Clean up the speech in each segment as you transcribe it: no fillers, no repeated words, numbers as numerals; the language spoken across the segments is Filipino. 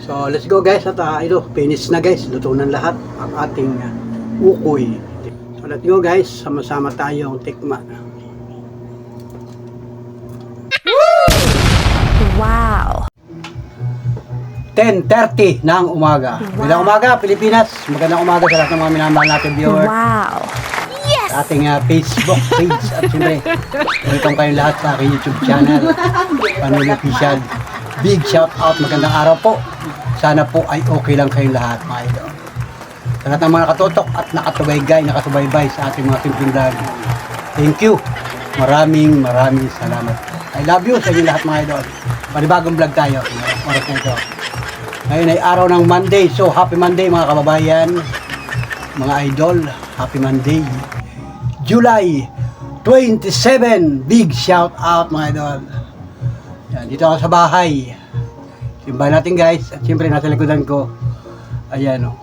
So let's go guys, at ito, finish na guys, luto ng lahat ang ating ukoy. So let's go guys, sama-sama tayong tikman. Wow! 10:30 ng umaga. Magandang umaga Pilipinas, magandang umaga sa lahat ng mga minamahal natin viewers. Wow! Yes! Sa ating Facebook page at siyempre, welcome kayong lahat sa aking YouTube channel, Panuli Official. Big shout out, magandang araw po. Sana po ay okay lang kayong lahat mga idol. Sa lahat ng mga nakatutok at nakasubaybay sa ating mga simpleng vlog. Thank you. Maraming salamat. I love you sa inyo lahat mga idol. Panibagong vlog tayo. Oras na ito. Ngayon ay araw ng Monday. So happy Monday mga kababayan, mga idol. Happy Monday. July 27. Big shout out mga idol. Yan, dito ako sa bahay. Simbahan natin guys. At siyempre nasa likodan ko, ayan o.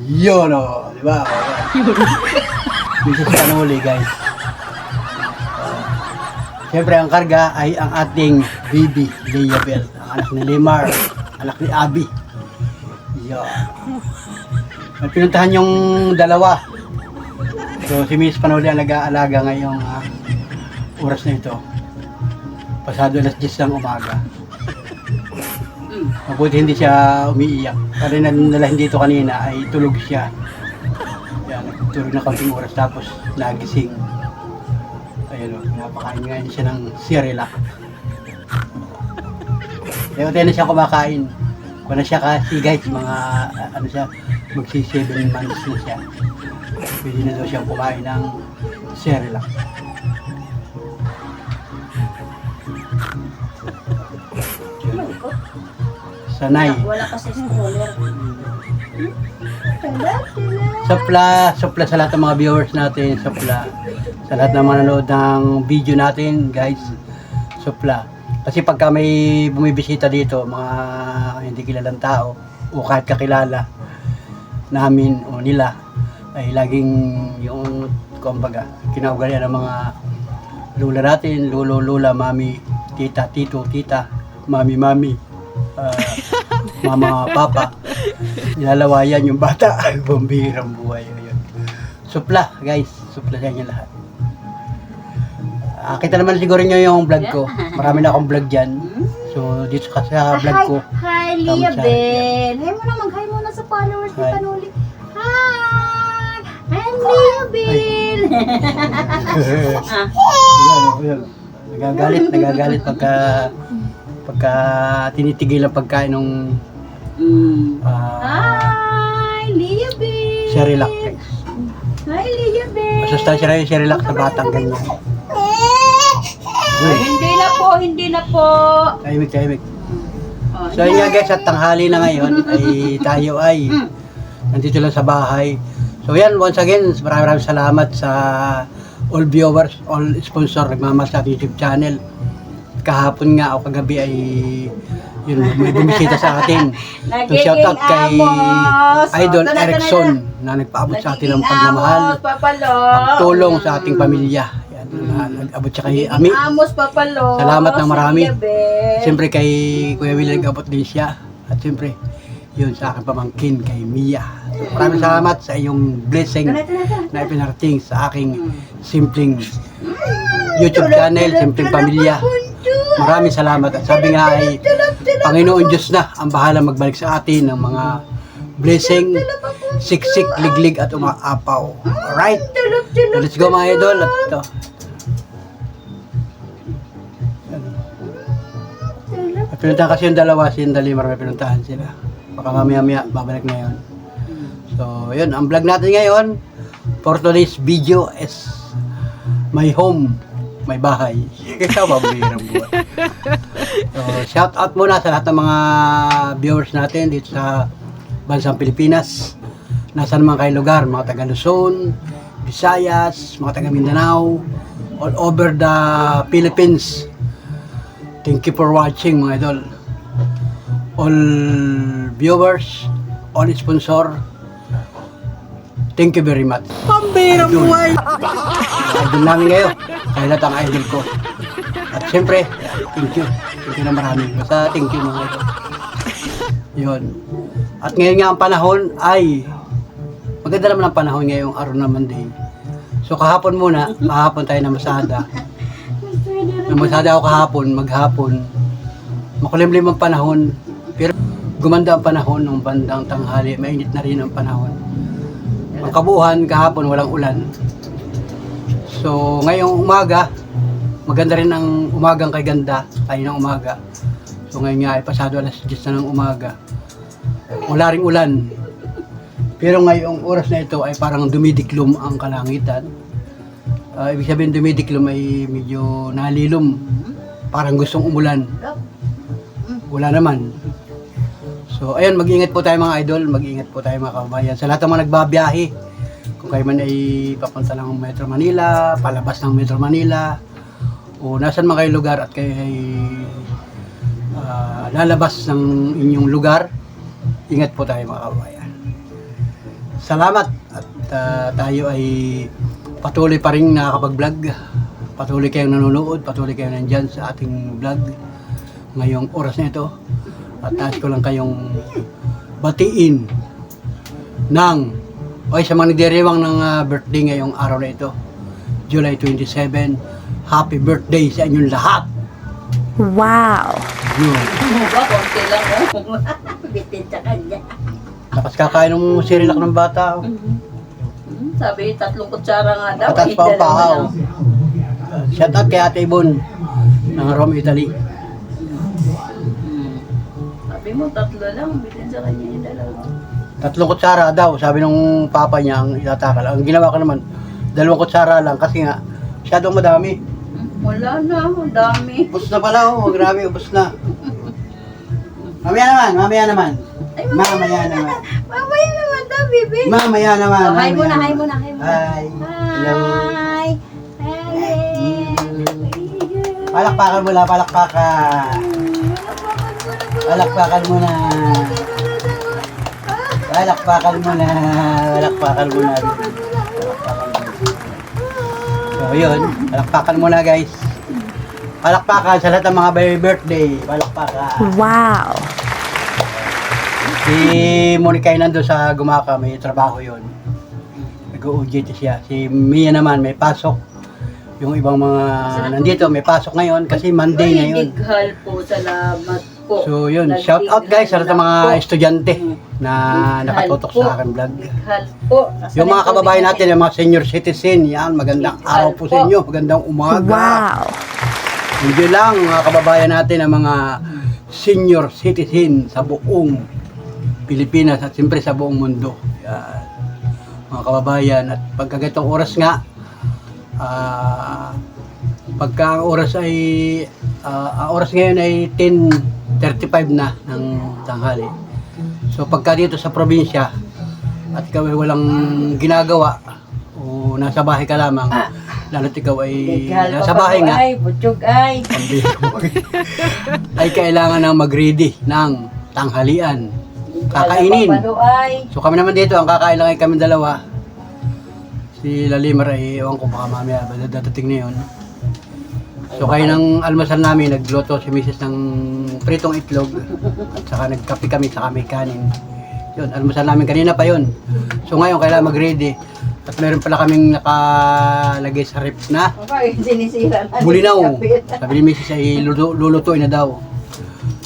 Yun o. Diba? This is Panuli guys. Siyempre ang karga ay ang ating baby Leabel. Ang anak ni Limar. Anak ni Abby. Yan. May pinuntahan yung dalawa. So si Miss Panuli ang nag-aalaga ngayong oras na ito. Pasado alas 10 ng umaga. Mabuti hindi siya umiiyak. Kasi nalahin dito kanina ay tulog siya. Yan, nagtulog na kaunting oras tapos nagising. Ayun o, napakain ngayon siya ng Cerelac. Kaya tayo na siya kumakain. Kung na siya kasi guys, mga ano siya, magsi 7 months na siya. Pwede na daw siyang kumain ng Cerelac. Sanay. Wala kasi stroller. Supla sa lahat ng mga viewers natin, supla. Sa lahat ng manonood ng video natin, guys, supla. Kasi pagka may bumibisita dito, mga hindi kilalang tao, o kahit kakilala namin o nila, ay laging yung, kumbaga, kinaugalian ng mga lula natin, lolo, lula, mami, tita, tito, tita, mami, mama, papa. Nilalawayan yung bata. Bumbirang buhay yun. Supla guys, supla sa inyo lahat. Kita naman siguro nyo yung vlog ko. Marami na akong vlog dyan. So dito kasi sa vlog ko, Hi, Leabel. Hi mo na, mag-hi muna sa followers ni Hi. Panuli. Hi! I'm Leabel. Yan. Nagagalit pagka tinitigil ang pagkain ng Hi, Leabel. Cerelac guys. Hi, Leabel. Masustansya na yung Cerelac sa batang ganyan. Ay, hindi na po. Tahimik. So yun nga guys, at tanghali na ngayon ay tayo ay nandito lang sa bahay. So yan, once again, maraming salamat sa all viewers, all sponsor nagmamahal sa YouTube channel. Kahapon nga o kagabi ay yun, may bumisita sa atin. So shout out kay Idol Erickson na nagpaabot sa atin ng pagmamahal, pagtulong sa ating pamilya. Yan, nag-abot siya kay Ami. Salamat ng marami. Siyempre kay Kuya Willie nag-abot din siya. At siyempre, yun sa aking pamangkin kay Mia. So, maraming salamat sa iyong blessing na ipinarating sa aking simpleng YouTube channel, simpleng pamilya. Maraming salamat. At sabi nga ay Panginoon Diyos na ang bahala magbalik sa atin ng mga blessing, siksik, liglig at umaapaw. Alright? Let's go mga idol. At ito. At pinuntahan kasi yung dalawa, si Limar, may pinuntahan sila. Baka mamaya babalik na yun. So yun, ang vlog natin ngayon for today's video is my home. May bahay. Kaya mabihirang buhay. So, shout out muna sa lahat ng mga viewers natin dito sa bansang Pilipinas. Nasaan naman kayo lugar, mga taga Luzon, Visayas, mga taga Mindanao, all over the Philippines. Thank you for watching mga idol. All viewers, all sponsor, thank you very much. Pambirang buhay! Idol namin ngayon. Kaya lahat ang idol ko. At siyempre, thank you. Thank you na marami. Basta thank you mga idol. Yun. At ngayon nga ang panahon ay maganda naman ang panahon ngayong araw naman din. So kahapon tayo na masada. Namasada ako kahapon, maghapon. Makulimlim ang panahon. Pero gumanda ang panahon ng bandang tanghali. Mainit na rin ang panahon. Ang kabuuan kahapon walang ulan. So ngayong umaga, maganda rin ang umagang kay ganda. Tayo ng umaga. So ngayon nga ay pasado alas 10 na ng umaga. Wala ring ulan. Pero ngayong oras na ito ay parang dumidiklom ang kalangitan. Ibig sabihin dumidiklom ay medyo nalilom. Parang gustong umulan. Wala naman. So ayun, mag-ingat po tayo mga idol. Mag-ingat po tayo mga kababayan. Sa lahat ng mga nagbabiyahe. Kung kayo man ay papunta ng Metro Manila, palabas ng Metro Manila, o nasan man kayo lugar at kayo ay lalabas ng inyong lugar, ingat po tayo mga kababayan. Salamat at tayo ay patuloy pa rin nakakapag-vlog. Patuloy kayong nanonood, patuloy kayong nandyan sa ating vlog ngayong oras na ito. At nais ko lang kayong batiin ng sa mga nagdiriwang ng birthday ngayong araw na ito, July 27. Happy birthday sa inyong lahat! Wow. Yun. Ba, konti lang oh. Bitin sa kanya. Tapos kakain ng sirilak ng bata. Sabi, 3 kutsara nga daw. Patas pa ang pahaw. Shout out kay Ate Ibon ng Rome, Italy. Sabi mo, 3 lang. Bitin sa kanya yung 2. 3 kutsara daw, sabi ng papa niya ang itatakal. Ang ginawa ko naman, 2 kutsara lang kasi nga, masyadong madami. Wala na, ang dami. Ubus na pala, oh, grabe, ubus na. Mamaya naman. Ay, Mamaya naman. Mamaya naman daw, baby. Mamaya naman. Oh, hi muna, mamaya hi naman. muna, hi muna. Hi. Hello. Hi. Hi. Palakpakan muna, palakpakan. Palakpakan muna. Palakpakan muna. Palakpakan muna. So yun, palakpakan muna guys. Palakpakan sa lahat ng mga birthday. Palakpakan. Wow. Si Monica ay nandun sa Gumaka, may trabaho yun. Nag-OJT siya. Si Mia naman may pasok. Yung ibang mga nandito may pasok ngayon kasi Monday ngayon. Big hal po, salamat po. So yun, shout out guys sa lahat ng mga estudyante na nakatutok sa aking vlog. Big hal po. Yung mga kababayan natin, yung mga senior citizen, yan, magandang araw po sa inyo, magandang umaga. Wow. Hindi lang mga kababayan natin ang mga senior citizen sa buong Pilipinas at siyempre sa buong mundo. Yan. Mga kababayan, at pagka ganitong oras nga, pagka ang oras ay ang oras ngayon ay 10:35 na ng tanghali. So pagka dito sa probinsya at ikaw ay walang ginagawa o nasa bahay ka lamang, lalo't ikaw ay nasa bahay nga, Ay, butchog ay. ay kailangan ng mag-ready ng tanghalian, kakainin. So kami naman dito, ang kakain lang ay kami dalawa. Si Lalimar ay ewan ko baka mamaya dadating na yun. So kayo ng almasal namin, nagluto si Mrs. ng pritong itlog at saka nagkape kami sa kami kanin. Yun, almasal namin kanina pa yun. So ngayon kailangan mag-ready. At meron pala kaming nakalagay sa rep na bulinaw. Sabi ni Mrs. ay lulutuin na daw.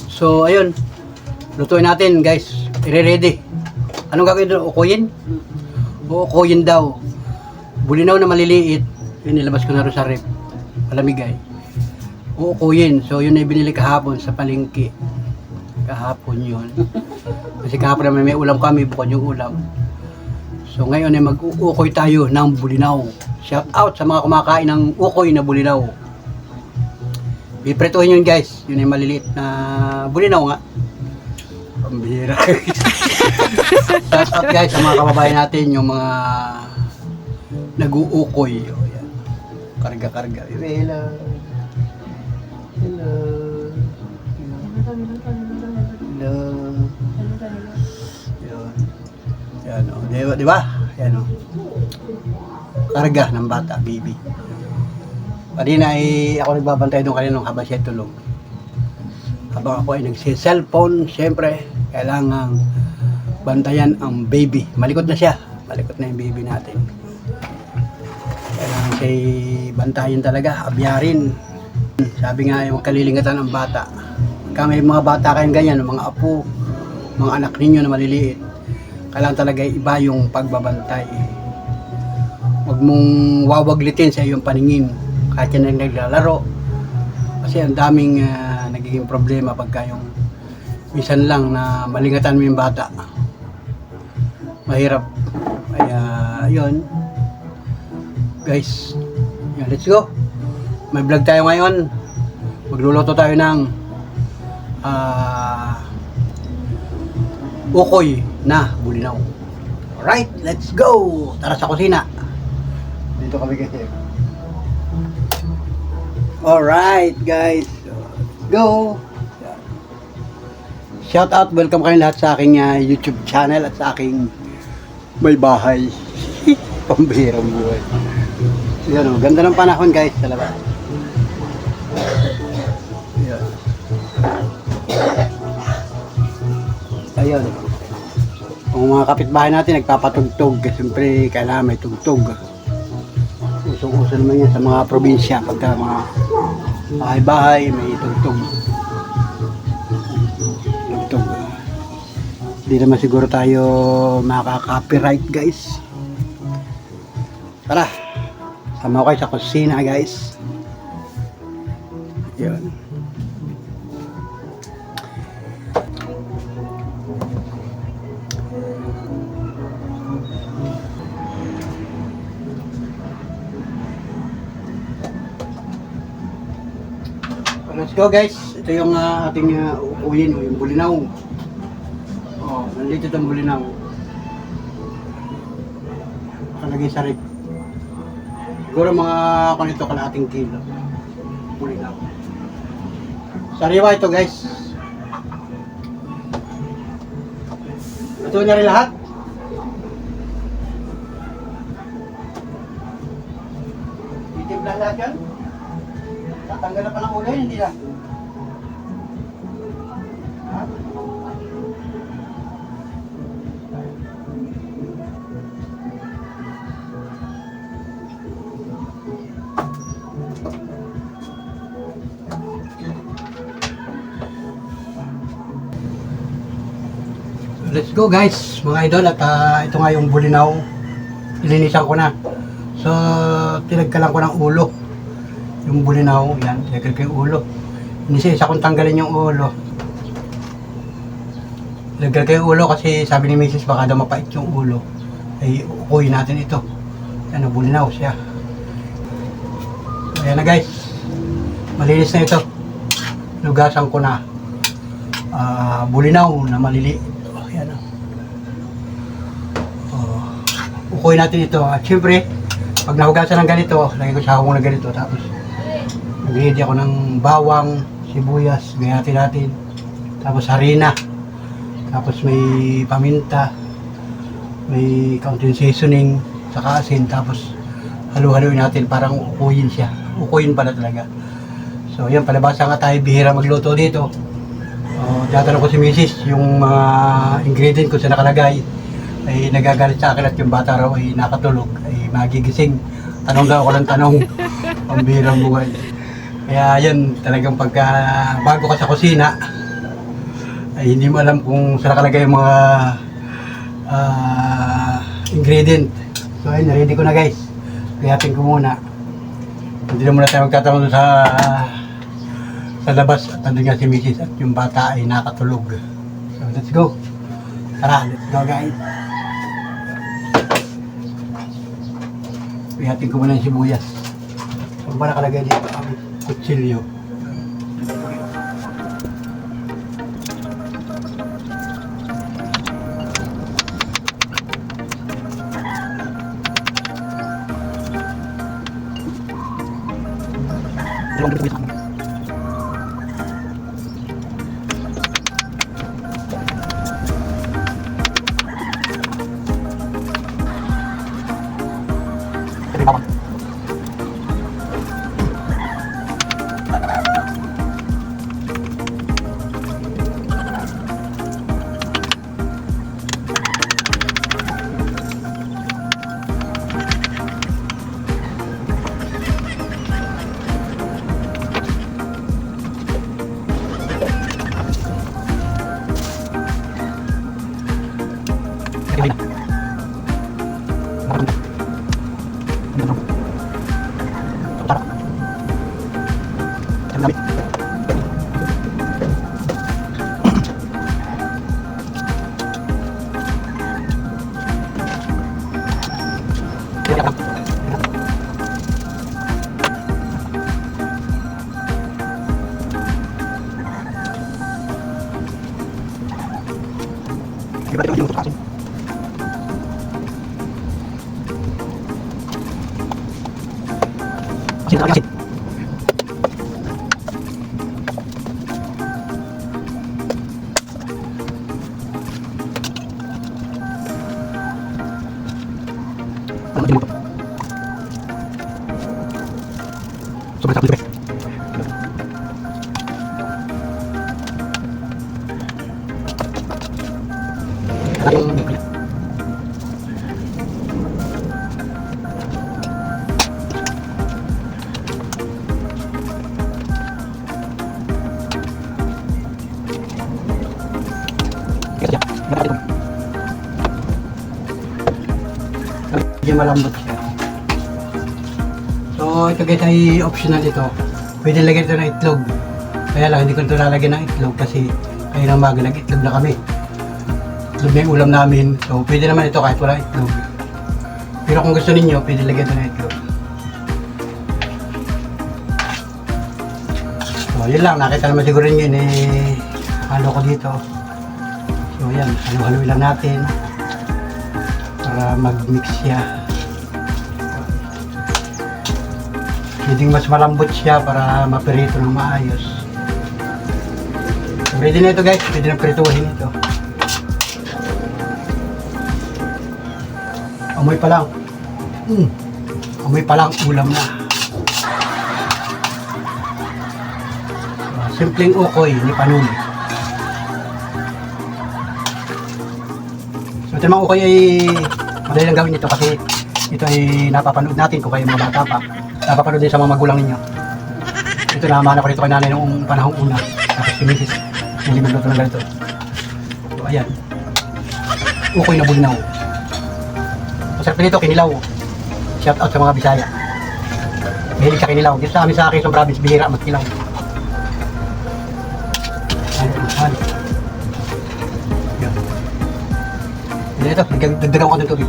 So ayun, lutuin natin guys, i-ready. Anong gagawin doon? Ukuyin? Ukuyin daw. Bulinaw na maliliit, yun nilabas ko na rin sa rep. Malamig ay. Uukuyin. So yun ay binili kahapon sa palengke. Kahapon yun. Kasi kahapon naman may ulam kami, bukod yung ulam. So ngayon ay mag-uukoy tayo ng bulinaw. Shout out sa mga kumakain ng ukoy na bulinaw. Iprituhin yun guys. Yun ay maliliit na bulinaw nga. Pambihira. Shout out guys sa mga kababayan natin, yung mga nag-uukoy. O yan. Karga-karga. Hello. Hello. Hello. Yan o. Di ba? Yan o. Karga ng bata, baby. Kanina ay ako nagbabantay doon kanina habang siya tulog. Habang ako ay nagsi-cellphone, syempre, Kailangan bantayan ang baby. Malikot na siya. Malikot na yung baby natin. Kailangan siya bantayan talaga, abyarin. Sabi nga, huwag kalilingatan ang bata. Kaya may mga bata kayong ganyan, mga apo, mga anak ninyo na maliliit. Kailangan talaga iba yung pagbabantay. Huwag mong wawaglitin sa iyong paningin kahit yan ang naglalaro. Kasi ang daming nagiging problema pagka yung minsan lang na malingatan mo yung bata. Mahirap. Kaya yun. Guys, yun, let's go. May vlog tayo ngayon. Magluluto tayo ng ukoy na bulinaw. Alright, let's go! Tara sa kusina. Dito kami kasi. Alright guys, let's go! Shout out, welcome kayo lahat sa aking YouTube channel at sa aking may bahay. Pambihirang buhay. Yan o, ganda ng panahon guys sa labas. Yan. Ayun. Kung mga kapitbahay natin nagpapatugtog, siyempre kailangan may tugtog. Usong-uso naman yan sa mga probinsya pagka mga bahay-bahay may tugtog. Tugtog. Hindi naman siguro tayo makaka-copyright guys. Tara, sama ko kayo sa kusina guys. Yun. Let's go guys. Ito yung ating uuyin o yung bulinaw. Oh, nandito itong bulinaw. Nakalagay sa rip. Siguro mga kanito kalating kilo. Bulinaw. Sariwa ito guys. Ito na rin lahat. Titimpla lahat yan. Tatanggal na pa ng ulo, hindi na. Ha? Let's go guys, mga idol, at ito nga yung bulinaw. Ilinisan ko na. So, tinagkalan ko ng ulo. Yung bulinaw, yan, tinagkal ko yung ulo. Isa kong tanggalin yung ulo. Tinagkal ko yung ulo kasi sabi ni Mrs. baka daw mapait yung ulo. Ay, ukuyin natin ito. Yan, bulinaw siya. Ayan na guys. Malinis na ito. Lugasan ko na. Bulinaw na maliliit. Ayan o. Ukuyin natin ito. At syempre, pag nahugasan ng ganito, lagay ko sa hawang na ganito. Tapos, nag-ready ako ng bawang, sibuyas, gayatin natin. Tapos harina. Tapos may paminta. May kaunting seasoning. Saka asin. Tapos, halu-haluin natin. Parang ukuyin siya. Ukuyin pala talaga. So, yan. Palabasa nga tayo. Bihira magluto dito. Tatanong ko si Mrs. yung mga ingredient ko sa nakalagay ay nagagalit sa akin at yung bata raw ay nakatulog ay magigising. Tanong daw ako ng tanong. Pambihirang buhay. Kaya yan talagang pagka bago ka sa kusina ay hindi mo alam kung saan nakalagay yung mga ingredient. So ayun, ready ko na guys. Kayatin ko muna. Hindi na muna tayo magtatanong sa labas at nandun nga si Mrs. at yung bata ay nakatulog. So let's go. Tara, let's go guys. Ihatin ko muna yung sibuyas. So ba nakalagay dito ang kutsilyo. Medyo malambot siya. So ito guys ay optional ito. Pwede lagyan ito ng itlog. Kaya lang hindi ko ito lalagyan ng itlog kasi kayo nang maga nag-itlog na kami. Itlog na yung ulam namin. So pwede naman ito kahit wala itlog. Pero kung gusto ninyo, pwede lagyan ito ng itlog. So yun lang, nakita naman siguro nyo yun halo ko dito. So yan, halo-halo lang natin para mag-mix siya. Pwedeng mas malambot siya para maperito ng maayos. So, ready na ito guys, pwede na prituhin ito. Amoy pa lang. Amoy pa lang, ulam na. Simpleng ukoy ni Panuli. So ito namang ukoy ay madali lang gawin ito kasi ito ay napapanood natin kung kayo mga bata pa. Napapanood din sa mga magulang ninyo. Ito naman ako dito kay nanay noong panahong una. Tapos pinisis. Hindi magluto ng ganito. So ayan. Ukoy na bulinaw. Masarap nito, kinilaw. Shout out sa mga Bisaya. Mahilig sa kinilaw. Dito sa amin sa Quezon Province, bihira magkilaw. Ano? Yan. Yan ito, dagdagan ko ng tubig.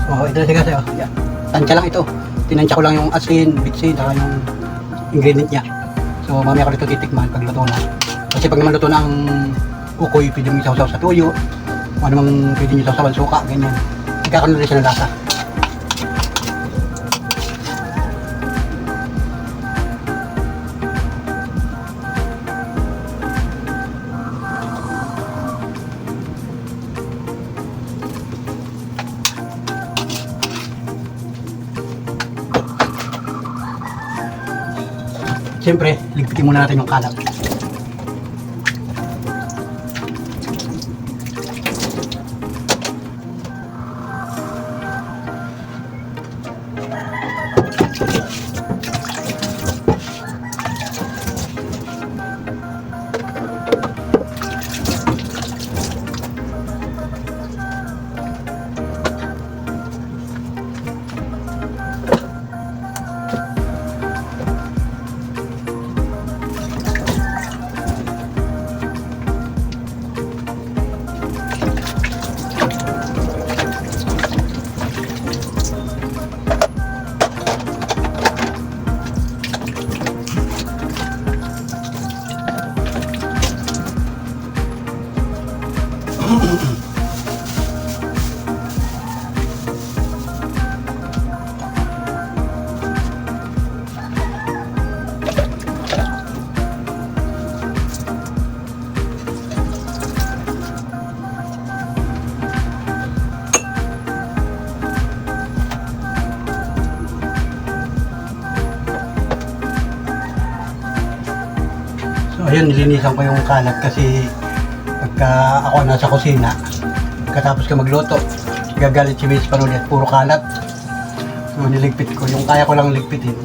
Oh, ito na siya kasi, oh. Yeah. Tansya lang ito. Tinansya ko lang yung asin, bitsin, saka yung ingredient niya. So, mamaya ko dito titikman pag luto na. Kasi pag naman luto na ang ukoy, pwede mo isaw-saw sa tuyo. Kung ano mang pwede nyo isaw-sawan, suka, ganyan. Ikakaroon na rin siya ng lasa. Siyempre, ligpitin muna natin yung kalat. Ayun, nilinisan ko yung kalat kasi pagka ako nasa kusina, pagkatapos ka magluto, gagalit si Miss Panuli at puro kalat. So niligpit ko, yung kaya ko lang ligpitin.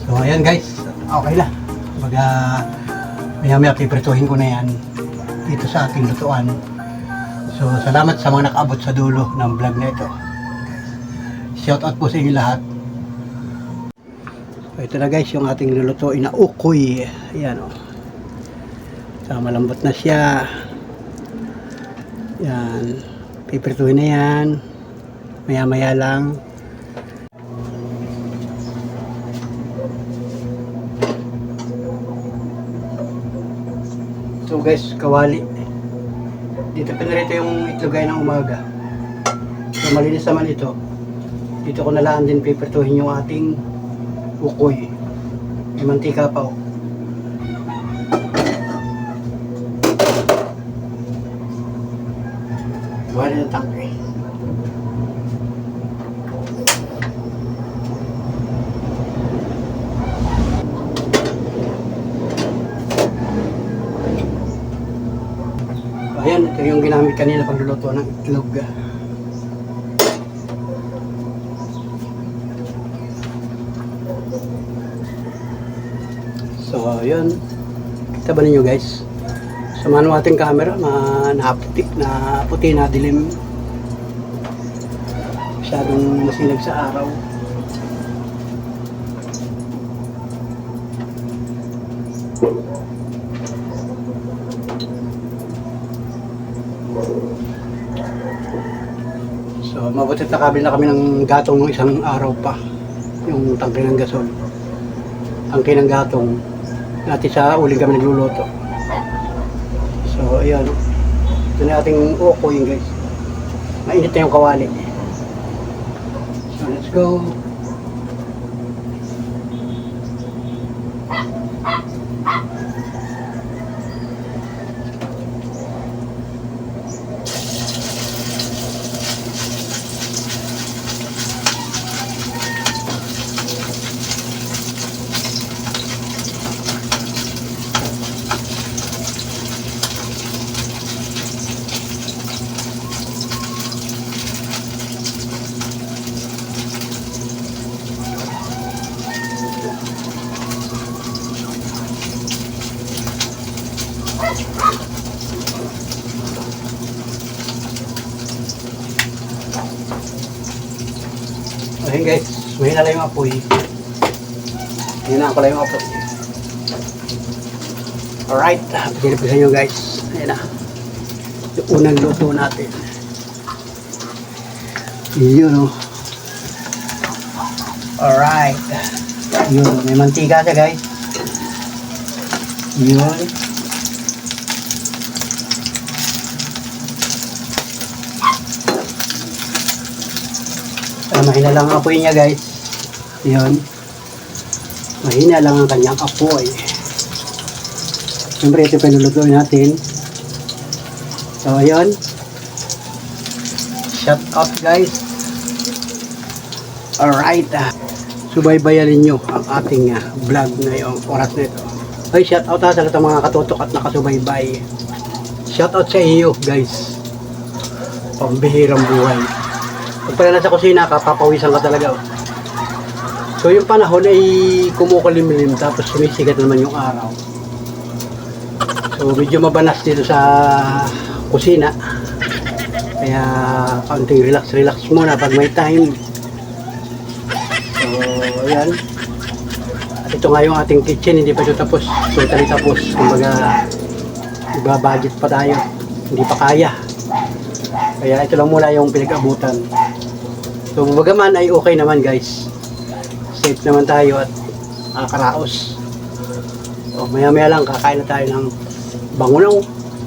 So ayan guys, okay na. Maya-maya piprituhin ko na yan dito sa ating lutuan. So, salamat sa mga nakaabot sa dulo ng vlog na ito. Shout out po sa inyo lahat. So, ito na guys, yung ating lulutuin na ukoy. Ayan o. So, malambot na siya. Yan. Piprituhin na yan. Maya-maya lang. So guys, kawali. Dito pinarito yung itlogay ng umaga. So malinis naman ito. Dito ko nalaan din piprituhin yung ating ukoy. May mantika pa oh. Wala na tangke. Ayan, ito yung ginamit kanina pagluluto ng itlog. So, yun. Kita ba ninyo guys? Samahan mo ating camera na puti na dilim. Masyadong masilag sa araw. So, mabutit nakabili na kami ng gatong ng isang araw pa. Yung tangke ng gasol. Tangke ng gatong. Natin sa uling kami nagluluto. So, ayan. Ito na ating ukoy guys. Mainit na yung kawali. So, let's go. Ayun guys, mahina lang yung apoy. Hinaan ko lang yung apoy. Alright, pinip ko sa inyo guys. Ayan na. Yung unang luto natin. Yun o. Alright. Yun, may mantika siya guys. Yun. Mahina lang ang apoy niya guys. Yun. Mahina lang ang kanyang apoy. Siyempre ito pinulutuin natin. So ayun. Shout out guys. Alright. Subaybayan ninyo ang ating vlog ngayong oras na ito. Ay, shout out sa lahat ng mga katutok at nakasubaybay. Shout out sa iyo guys. Pambihirang buhay. Pag pala nasa kusina ka, papawisan ka talaga. So yung panahon ay kumukulimlim tapos sumisikat naman yung araw. So medyo mabanas dito sa kusina. Kaya kaunting relax muna pag may time. So ayan. At ito nga yung ating kitchen, hindi pa ito tapos. Totally tapos. Kumbaga iba-budget pa tayo. Hindi pa kaya. Kaya ito lang muna yung pinag-abutan. So bagaman ay okay naman guys. Safe naman tayo at karaos. So maya lang kakain na tayo ng bangunaw.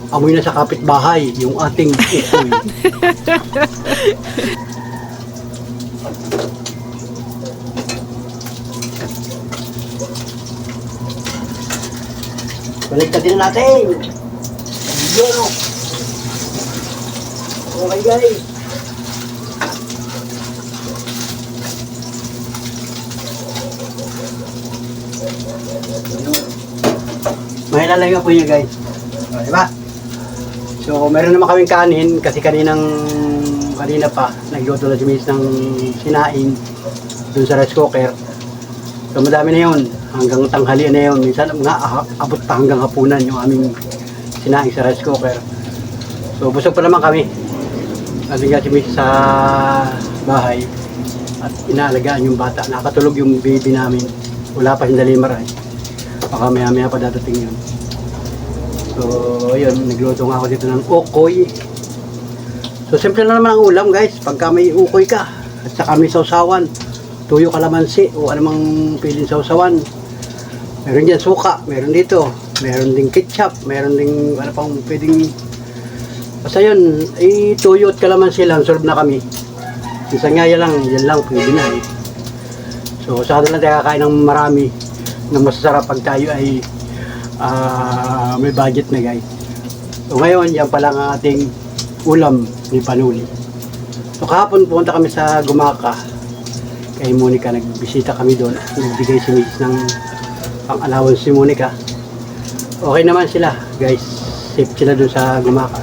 Amoy na sa kapitbahay yung ating ukoy. Balik din natin. Yun o. Okay guys. Mahina lang yung apoy niya guys. O, diba? So meron naman kaming kanin kasi kanina pa nagluto na si Miss ng sinaing dun sa rice cooker. So madami na yun. Hanggang tanghalian na yun. Minsan abot pa hanggang hapunan yung aming sinaing sa rice cooker. So busog pa naman kami. Kasi nga si Miss sa bahay at inaalagaan yung bata. Nakatulog yung baby namin. Wala pa hindi maray. Baka maya pa dadating yun. So ayun, nagluto nga ako dito ng ukoy. So simple na naman ang ulam guys. Pagka may ukoy ka at saka may sausawan, tuyo kalamansi o anumang piling sausawan. Meron dyan suka, meron dito. Meron ding ketchup, meron ding ano pang pwedeng. Basta yun, tuyo at kalamansi lang, solve na kami. Minsan nga yan lang, pwede na eh. So sa lang tayo kakain ng marami na masasarap pag tayo ay may budget na guys. So ngayon, yan pa lang ang ating ulam ni Panuli. So kahapon pumunta kami sa Gumaka. Kay Monica, nagbisita kami doon. Nagbigay si Miss ng pang-allowance si Monica. Okay naman sila guys. Safe sila doon sa Gumaka.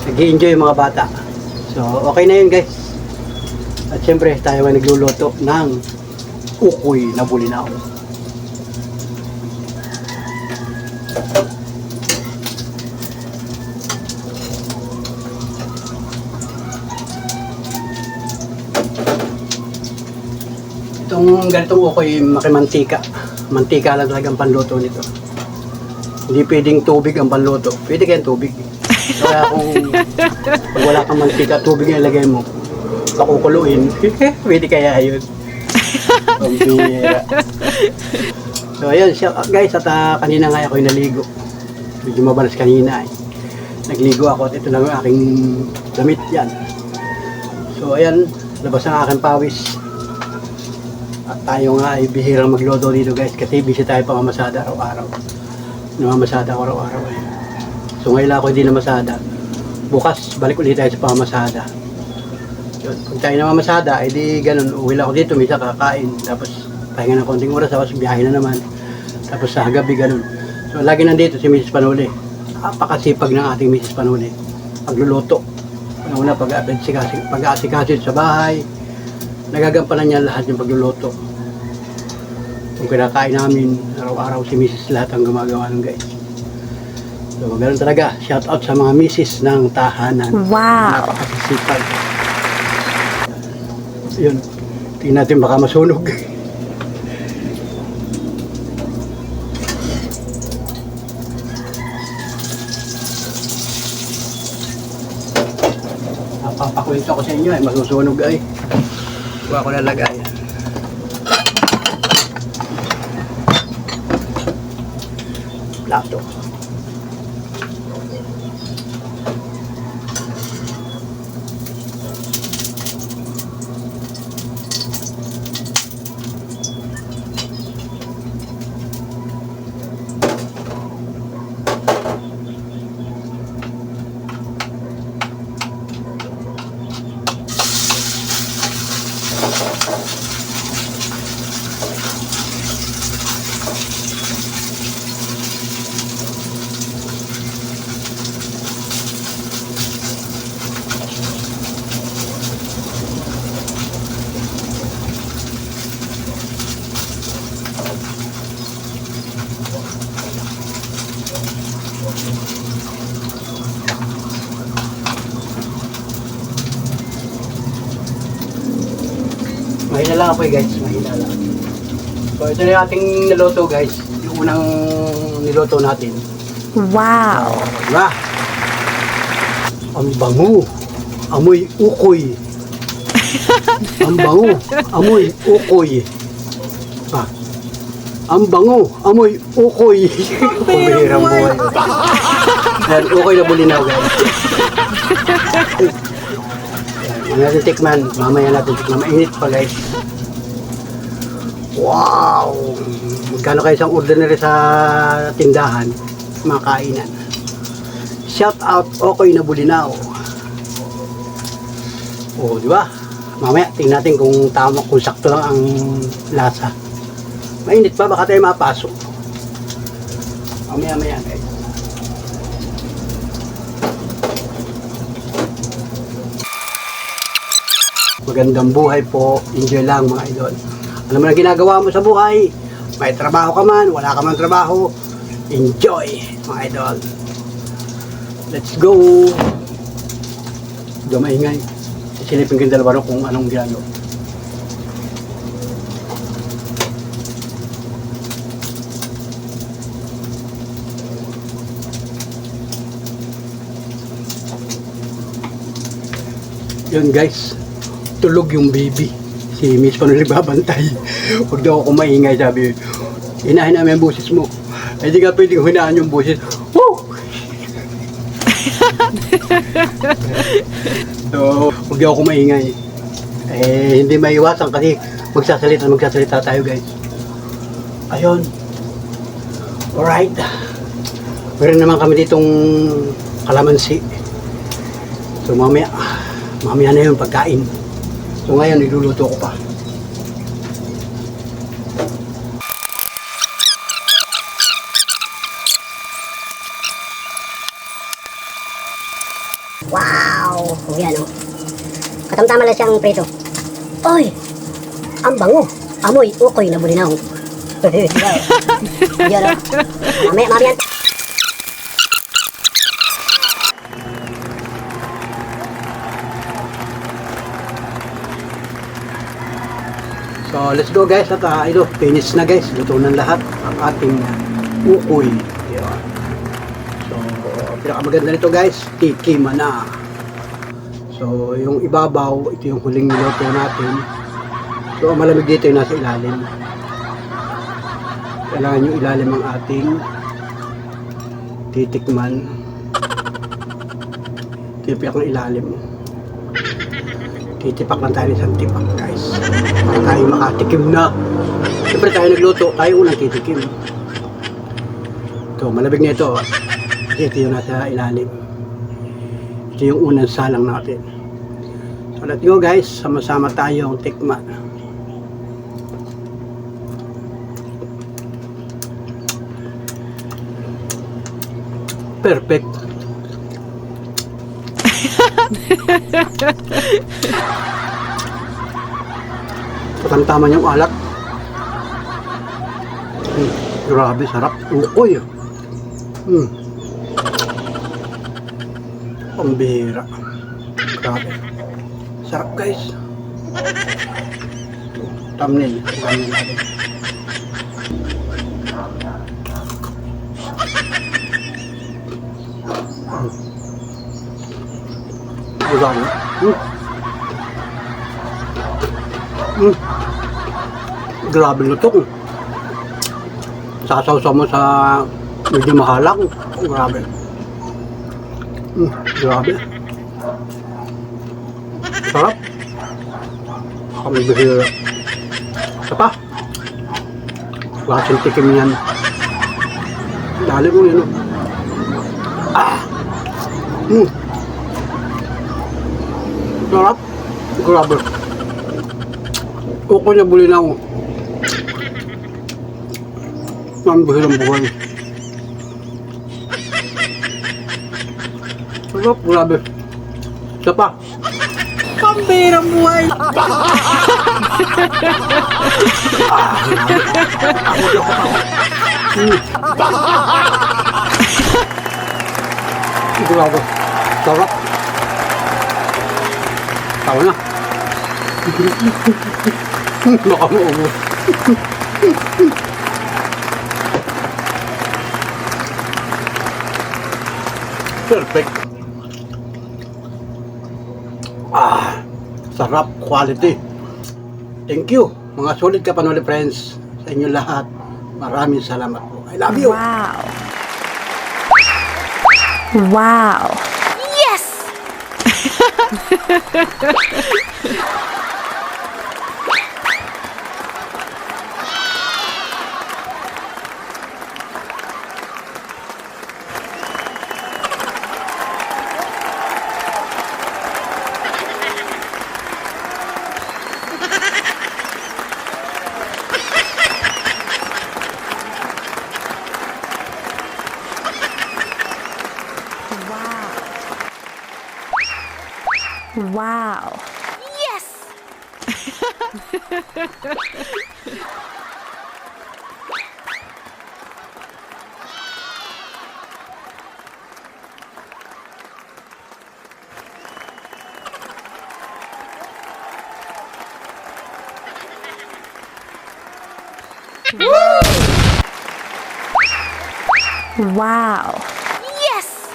Nag-i-enjoy yung mga bata. So okay na yun guys. At syempre tayo ay nagluluto ng ukoy na bulinaw. Itong ganitong ukoy makimantika. Mantika lang talaga ang panluto nito. Hindi pwedeng tubig ang panluto. Pwede kayang tubig. Kaya kung pag wala kang mantika, tubig na ilagay mo. Pakukuluin. Pwede kaya yun. Pambira. So ayun guys, at kanina nga ako naligo. Medyo mabalas kanina eh. Nagligo ako at ito lang ang aking damit yan. So ayan, labas ang aking pawis. At tayo nga ay bihirang maglodo dito guys kasi busy tayo pamamasada araw-araw. Namamasada ako araw-araw eh. So ngayon lang ako hindi namasada. Bukas balik ulit tayo sa pamamasada. Yun, kung tayo namamasada, edi ganun, uwi lang ako dito, minsan kakain. Tapos pahinga ng konting oras, tapos biyahe na naman. Tapos sa gabi ganun. So lagi nandito si Mrs. Panuli. Napakasipag ng ating Mrs. Panuli. Pagluluto. Una pag-aasikaso sa bahay. Nagagampanan niya lahat yung pagluluto. Kung kinakain namin, araw-araw si Mrs. lahat ang gumagawa ng guys. So ganoon talaga, shout out sa mga Mrs. ng tahanan. Wow! Napakasipag. Yun, tingnan natin baka masunog. Napapakwento ko sa inyo ay masusunog ay. Huwag ko lalagay. Plato. Mahina lang ako guys, mahina lang. So ito na yung ating niluto guys, yung unang niluto natin. Wow! Diba? Ang bango, amoy ukoy. Ang bango, amoy ukoy. Ah. Ang bango, amoy ukoy. Pambihirang buhay. Yan, ukoy na bulinaw guys. Yan natin tikman, mamaya natin tikman. Mainit pa guys. Wow! Magkano kayo isang ordinary sa tindahan, mga kainan. Shout out, ukoy na bulinaw. O, di ba? Mamaya, tingnan natin kung tama, kung sakto lang ang lasa. Mainit pa, baka tayo mapasok. Mamaya guys. Magandang buhay po. Enjoy lang mga idol. Ano man ang ginagawa mo sa buhay, may trabaho ka man, wala ka man trabaho, enjoy, mga idol. Let's go! Hindi maingay. Isilipin ko yung dalawa kung anong ginagawa. Yun guys, tulog yung baby. Si Miss pa nung nagbabantay. Huwag daw ako maingay, sabi. Hinahin namin yung boses mo. Ay di ka pwedeng hinaan yung boses. Woo! So, huwag daw ako maingay. Eh, hindi maiwasan kasi magsasalita tayo guys. Ayun. Alright. Meron naman kami ditong kalamansi. So mamaya na yung pagkain. So ngayon, niluluto ko pa. Wow! Yan o. Katamtama lang siyang prito. Oy! Ang bango! Amoy ukoy na bulinaw. Yan o. Mamaya yan. So let's go guys. At ito, finish na guys. Luto ng lahat ang ating ukoy. Yan. So, pinakamaganda nito guys, tikiman na. So, yung ibabaw, ito yung huling niluto natin. So, ang malamig dito yung nasa ilalim. Kailangan yung ilalim ang ating titikman. Tipiak ng ilalim. Titipak lang tayo ng isang tipak guys. Para tayo makatikim na. Siyempre tayo nagluto, tayo unang titikim. Ito, malamig na ito. Ito yung nasa ilalim. Ito yung unang salang natin. So let's go guys, sama-sama tayong tikman. Perfect. Tama yung alat. Grabe, sarap. Ukoy. Pambihira. Grabe. Sarap guys. Thumbnail. Thumbnail natin. Grabe. Grabe lutok. Sasawsaw mo sa medyo mahalang. Grabe. Grabe. Sarap. Kami bihira. Isa pa. Klaseng tikim yan. Dali mo yun. Sarap. Grabe. Uko niya bulinaw. Ang bihirang buhay. Sarap, grabe. Isa pa. Pambihirang buhay. Grabe. Sarap. Tawa na. Baka maubos. Perfect. Sarap, quality. Thank you, mga solid Kapanoli friends, sa inyo lahat. Maraming salamat po. I love you. Wow. Wow. Yes! Wow. Yes! Wow. Yes!